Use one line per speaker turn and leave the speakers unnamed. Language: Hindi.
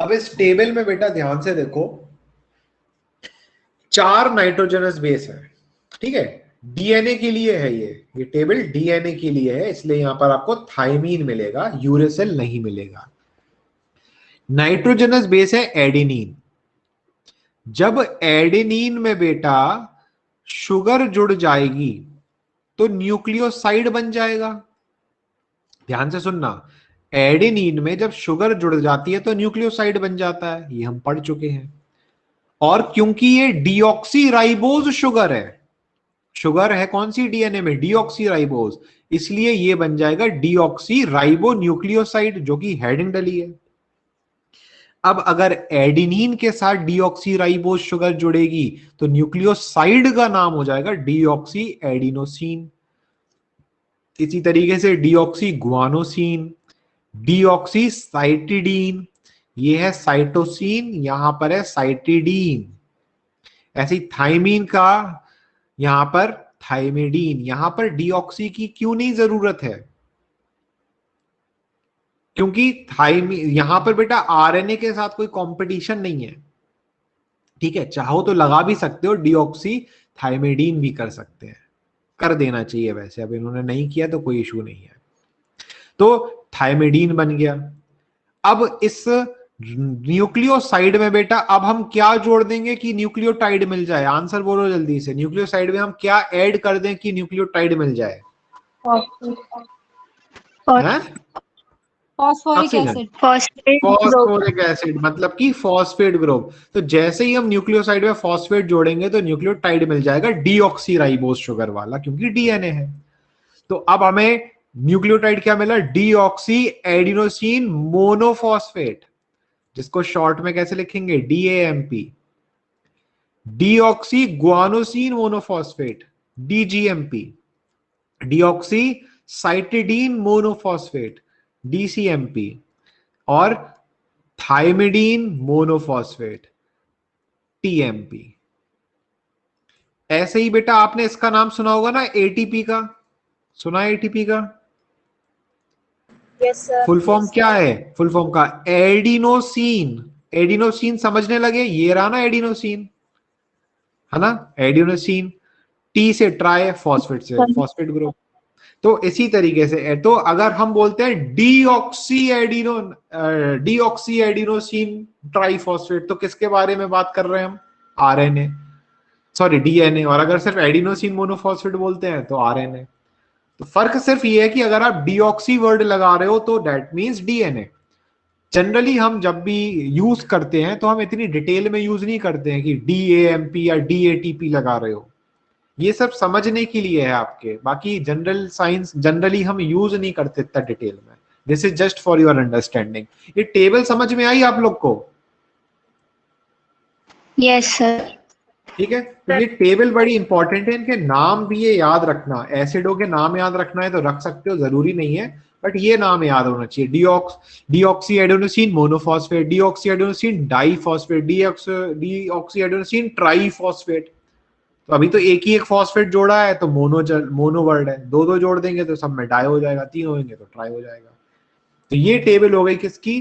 अब इस टेबल में बेटा ध्यान से देखो, 4 नाइट्रोजनस बेस है, ठीक है, डीएनए के लिए है ये टेबल डीएनए के लिए है, इसलिए यहां पर आपको थाइमीन मिलेगा, यूरेसिल नहीं मिलेगा। नाइट्रोजनस बेस है एडेनिन। जब एडेनिन में बेटा शुगर जुड़ जाएगी तो न्यूक्लियोसाइड बन जाएगा। ध्यान से सुनना, एडेनिन में जब शुगर जुड़ जाती है तो न्यूक्लियोसाइड बन जाता है, ये हम पढ़ चुके हैं। और क्योंकि ये डीऑक्सीराइबोज शुगर है कौन सी डीएनए में, डीऑक्सीराइबोज, इसलिए ये बन जाएगा डीऑक्सीराइबो न्यूक्लियोसाइड, जो कि हेडिंग डली है। अब अगर एडेनिन के साथ डीऑक्सीराइबोज शुगर जुड़ेगी तो न्यूक्लियोसाइड का नाम हो जाएगा डीऑक्सी एडिनोसिन। इसी तरीके से डीऑक्सी गुआनोसिन, डीऑक्सी साइटिडीन, ये है साइटोसिन, यहां पर है साइटिडीन। ऐसी थाइमीन का यहां पर थाइमिडीन, यहां पर डीऑक्सी की क्यों नहीं जरूरत है, क्योंकि थाइमीन यहां पर बेटा आरएनए के साथ कोई कंपटीशन नहीं है, ठीक है, चाहो तो लगा भी सकते हो, डीऑक्सी थाइमिडीन भी कर सकते हैं, कर देना चाहिए वैसे, अब इन्होंने नहीं किया तो कोई इशू नहीं है। तो थाइमिडीन बन गया। अब इस न्यूक्लियोसाइड में बेटा अब हम क्या जोड़ देंगे कि न्यूक्लियोटाइड मिल जाए, आंसर बोलो जल्दी से, न्यूक्लियोसाइड में हम क्या ऐड कर दें कि न्यूक्लियोटाइड मिल जाए?
Phosphoric acid.
फॉस्फोरिक एसिड, मतलब कि फॉस्फेट ग्रुप। तो जैसे ही हम न्यूक्लियोसाइड में फॉस्फेट जोड़ेंगे तो न्यूक्लियोटाइड मिल जाएगा डीऑक्सीराइबोज शुगर वाला, क्योंकि डीएनए है। तो अब हमें न्यूक्लियोटाइड क्या मिला, डीऑक्सी एडिनोसिन मोनोफॉस्फेट, जिसको शॉर्ट में कैसे लिखेंगे, dAMP, deoxy guanosine monophosphate, dGMP, deoxy cytidine monophosphate, dCMP, और थाइमिडीन मोनोफॉस्फेट, टीएमपी। ऐसे ही बेटा आपने इसका नाम सुना होगा ना, एटीपी का, सुना है एटीपी का?
Yes sir.
फुल फॉर्म क्या है, फुल फॉर्म का एडिनोसिन। एडिनोसिन समझने लगे, ये रहा ना एडिनोसिन, है ना, एडिनोसिन, टी से ट्राई, फॉस्फेट से फॉस्फेट ग्रुप। तो इसी तरीके से तो अगर हम बोलते हैं डीऑक्सी एडिनोसिन ट्राइफॉस्फेट, तो किसके बारे में बात कर रहे हैं हम, आरएनए, सॉरी डीएनए। और अगर सिर्फ एडिनोसिन मोनोफॉस्फेट बोलते हैं तो आरएनए। तो फर्क सिर्फ ये है कि अगर आप डीऑक्सी वर्ड लगा रहे हो तो दैट मींस डीएनए। जनरली हम जब भी यूज करते हैं तो हम इतनी डिटेल में यूज नहीं करते हैं कि डीएएमपी या डीएटीपी लगा रहे हो, ये सब समझने के लिए है आपके, बाकी जनरल साइंस जनरली हम यूज नहीं करते इतना डिटेल में। This is just for your understanding. ये टेबल समझ में आई आप लोग को?
Yes sir.
ठीक है, तो ये टेबल बड़ी इंपॉर्टेंट है, इनके नाम भी ये याद रखना, एसिडों के नाम याद रखना है तो रख सकते हो, जरूरी नहीं है, बट ये नाम याद होना चाहिए, deoxy adenosine monophosphate, deoxy adenosine diphosphate, deoxy adenosine triphosphate. तो अभी तो एक ही एक फॉस्फेट जोड़ा है तो मोनो वर्ड है, दो दो जोड़ देंगे तो सब में डाई हो जाएगा, तीन होंगे तो ट्राई हो जाएगा। तो ये टेबल हो गई किसकी,